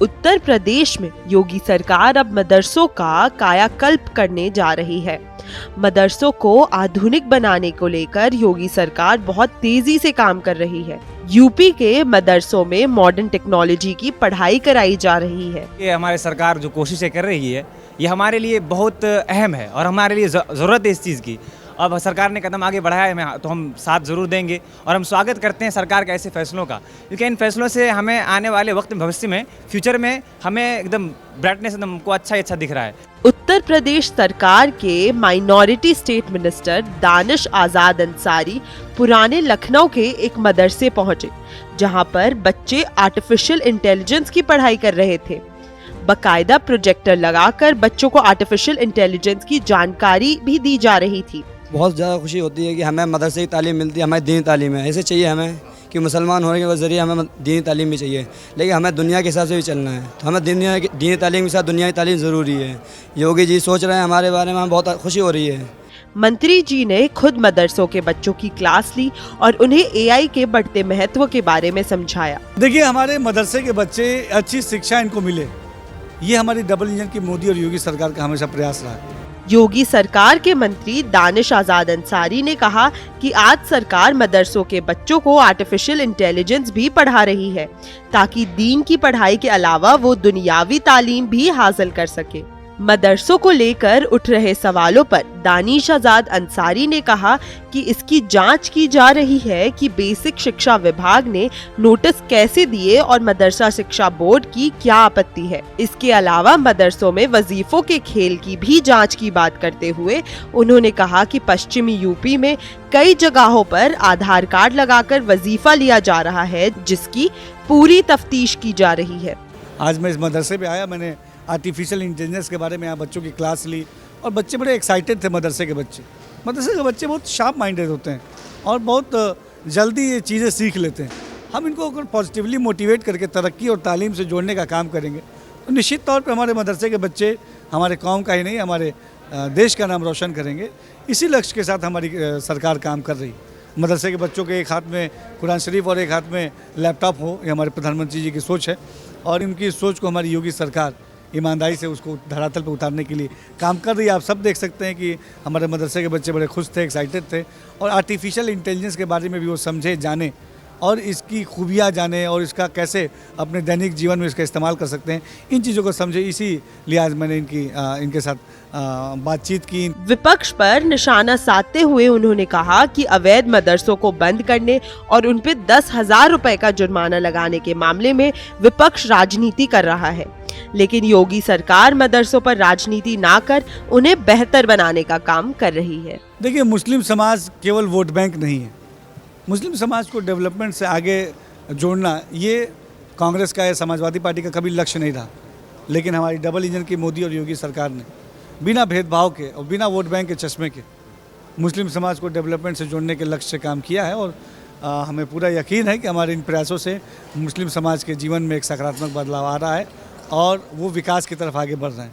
उत्तर प्रदेश में योगी सरकार अब मदरसों का कायाकल्प करने जा रही है। मदरसों को आधुनिक बनाने को लेकर योगी सरकार बहुत तेजी से काम कर रही है। यूपी के मदरसों में मॉडर्न टेक्नोलॉजी की पढ़ाई कराई जा रही है। ये हमारी सरकार जो कोशिशें कर रही है ये हमारे लिए बहुत अहम है और हमारे लिए ज़रूरत है इस चीज़ की। अब सरकार ने कदम आगे बढ़ाया है तो हम साथ ज़रूर देंगे और हम स्वागत करते हैं सरकार के ऐसे फैसलों का, क्योंकि इन फैसलों से हमें आने वाले वक्त में भविष्य में फ्यूचर में हमें एकदम ब्राइटनेस एकदम को अच्छा दिख रहा है। उत्तर प्रदेश सरकार के माइनॉरिटी स्टेट मिनिस्टर दानिश आजाद अंसारी पुराने लखनऊ के एक मदरसे पहुंचे, जहां पर बच्चे आर्टिफिशियल इंटेलिजेंस की पढ़ाई कर रहे थे। बकायदा प्रोजेक्टर लगाकर बच्चों को आर्टिफिशियल इंटेलिजेंस की जानकारी भी दी जा रही थी। बहुत ज़्यादा खुशी होती है कि हमें मदरसे की तालीम मिलती है, हमें दीनी तालीम है। ऐसे चाहिए हमें कि मुसलमान होने के ज़रिए हमें दीनी तालीम भी चाहिए, लेकिन हमें दुनिया के हिसाब से भी चलना है। तो हमें दीनी तालीम के साथ दुनिया की तालीम ज़रूरी है। योगी जी सोच रहे हैं हमारे बारे में, हमें बहुत खुशी हो रही है। मंत्री जी ने खुद मदरसों के बच्चों की क्लास ली और उन्हें एआई के बढ़ते महत्व के बारे में समझाया। देखिए, हमारे मदरसे के बच्चे अच्छी शिक्षा इनको मिले, ये हमारी डबल इंजन की मोदी और योगी सरकार का हमेशा प्रयास रहा है। योगी सरकार के मंत्री दानिश आजाद अंसारी ने कहा कि आज सरकार मदरसों के बच्चों को आर्टिफिशियल इंटेलिजेंस भी पढ़ा रही है, ताकि दीन की पढ़ाई के अलावा वो दुनियावी तालीम भी हासिल कर सके। मदरसों को लेकर उठ रहे सवालों पर दानिश आजाद अंसारी ने कहा कि इसकी जांच की जा रही है कि बेसिक शिक्षा विभाग ने नोटिस कैसे दिए और मदरसा शिक्षा बोर्ड की क्या आपत्ति है। इसके अलावा मदरसों में वजीफों के खेल की भी जांच की बात करते हुए उन्होंने कहा कि पश्चिमी यूपी में कई जगहों पर आधार कार्ड लगाकर वजीफा लिया जा रहा है, जिसकी पूरी तफ्तीश की जा रही है। आज मैं इस मदरसे पे आया, मैंने आर्टिफिशियल इंटेलिजेंस के बारे में यहाँ बच्चों की क्लास ली और बच्चे बड़े एक्साइटेड थे। मदरसे के बच्चे बहुत शार्प माइंडेड होते हैं और बहुत जल्दी ये चीज़ें सीख लेते हैं। हम इनको अगर पॉजिटिवली मोटिवेट करके तरक्की और तालीम से जोड़ने का काम करेंगे तो निश्चित तौर पे हमारे मदरसे के बच्चे हमारे कौम का ही नहीं, हमारे देश का नाम रोशन करेंगे। इसी लक्ष्य के साथ हमारी सरकार काम कर रही है। मदरसे के बच्चों के एक हाथ में कुरान शरीफ और एक हाथ में लैपटॉप हो, ये हमारे प्रधानमंत्री जी की सोच है और इनकी सोच को हमारी योगी सरकार ईमानदारी से उसको धरातल पर उतारने के लिए काम कर रही है। आप सब देख सकते हैं कि हमारे मदरसे के बच्चे बड़े खुश थे, एक्साइटेड थे और आर्टिफिशियल इंटेलिजेंस के बारे में भी वो समझे, जाने और इसकी खूबियाँ जाने और इसका कैसे अपने दैनिक जीवन में इसका इस्तेमाल कर सकते हैं, इन चीज़ों को समझे। इसी लिहाज मैंने इनके साथ बातचीत की। विपक्ष पर निशाना साधते हुए उन्होंने कहा कि अवैध मदरसों को बंद करने और उन पे 10,000 रुपए का जुर्माना लगाने के मामले में विपक्ष राजनीति कर रहा है, लेकिन योगी सरकार मदरसों पर राजनीति ना कर उन्हें बेहतर बनाने का काम कर रही है। देखिए, मुस्लिम समाज केवल वोट बैंक नहीं है। मुस्लिम समाज को डेवलपमेंट से आगे जोड़ना ये कांग्रेस का या समाजवादी पार्टी का कभी लक्ष्य नहीं रहा, लेकिन हमारी डबल इंजन की मोदी और योगी सरकार ने बिना भेदभाव के और बिना वोट बैंक के चश्मे के मुस्लिम समाज को डेवलपमेंट से जोड़ने के लक्ष्य से काम किया है और हमें पूरा यकीन है कि हमारे इन प्रयासों से मुस्लिम समाज के जीवन में एक सकारात्मक बदलाव आ रहा है और वो विकास की तरफ आगे बढ़ रहे हैं।